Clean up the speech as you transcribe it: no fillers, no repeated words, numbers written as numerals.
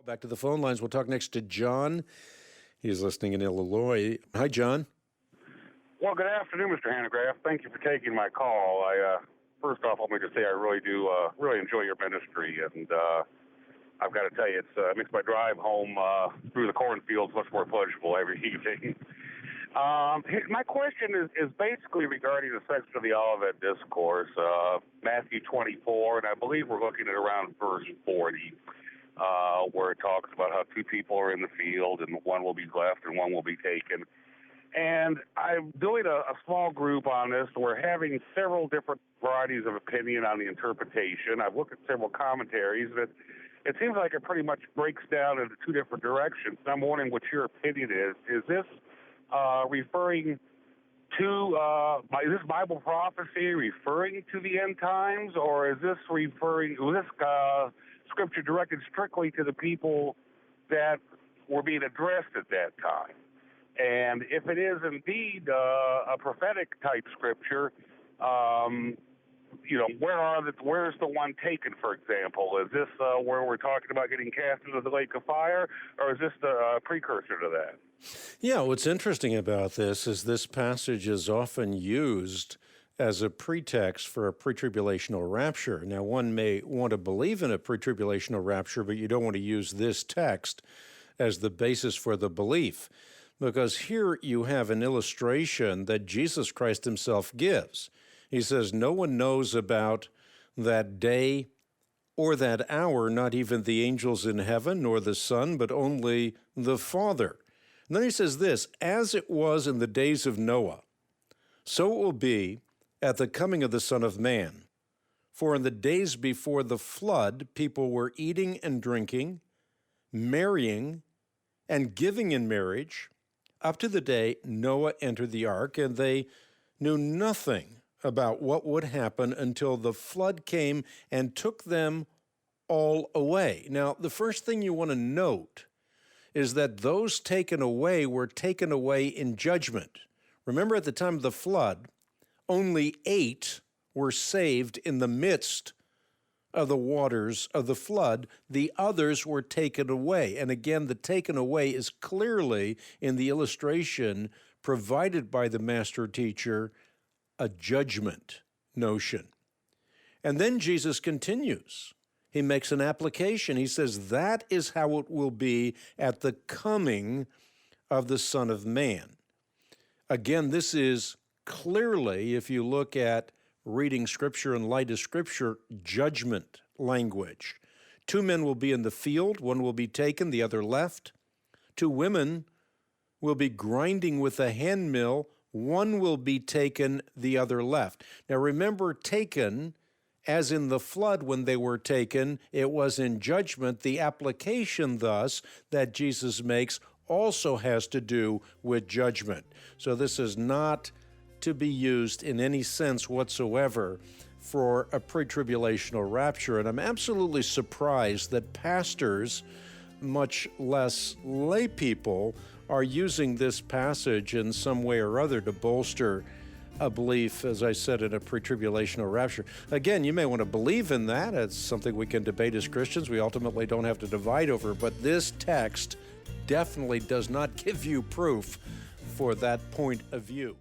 Back to the phone lines. We'll talk next to John. He's listening in Illinois. Hi, John. Well, good afternoon, Mr. Hanegraaff. Thank you for taking my call. First off, let me just say I really do really enjoy your ministry, and I've got to tell you, it makes my drive home through the cornfields much more pleasurable every evening. My question is basically regarding the section of the Olivet Discourse, Matthew 24, and I believe we're looking at around verse 40. Where it talks about how two people are in the field and one will be left and one will be taken. And I'm doing a small group on this. We're having several different varieties of opinion on the interpretation. I've looked at several commentaries, and it seems like it pretty much breaks down into two different directions. I'm wondering what your opinion is. Is this referring to, is this Bible prophecy referring to the end times, or is this Scripture directed strictly to the people that were being addressed at that time? And if it is indeed a prophetic type Scripture, where's the one taken, for example? Is this where we're talking about getting cast into the lake of fire, or is this the precursor to that? Yeah, what's interesting about this passage is often used as a pretext for a pre-tribulational rapture. Now, one may want to believe in a pre-tribulational rapture, but you don't want to use this text as the basis for the belief, because here you have an illustration that Jesus Christ himself gives. He says, no one knows about that day or that hour, not even the angels in heaven, nor the Son, but only the Father. And then he says this, as it was in the days of Noah, so it will be at the coming of the Son of Man. For in the days before the flood, people were eating and drinking, marrying, and giving in marriage, up to the day Noah entered the ark, and they knew nothing about what would happen until the flood came and took them all away. Now, the first thing you want to note is that those taken away were taken away in judgment. Remember, at the time of the flood, only 8 were saved in the midst of the waters of the flood. The others were taken away. And again, the taken away is clearly, in the illustration provided by the master teacher, a judgment notion. And then Jesus continues. He makes an application. He says, that is how it will be at the coming of the Son of Man. Again, this is clearly, if you look at reading Scripture in light of Scripture, judgment language. 2 men will be in the field, one will be taken, the other left. 2 women will be grinding with a hand mill, one will be taken, the other left. Now remember, taken, as in the flood when they were taken, it was in judgment. The application, thus, that Jesus makes also has to do with judgment. So this is not to be used in any sense whatsoever for a pre-tribulational rapture. And I'm absolutely surprised that pastors, much less lay people, are using this passage in some way or other to bolster a belief, as I said, in a pre-tribulational rapture. Again, you may want to believe in that. It's something we can debate as Christians. We ultimately don't have to divide over, but this text definitely does not give you proof for that point of view.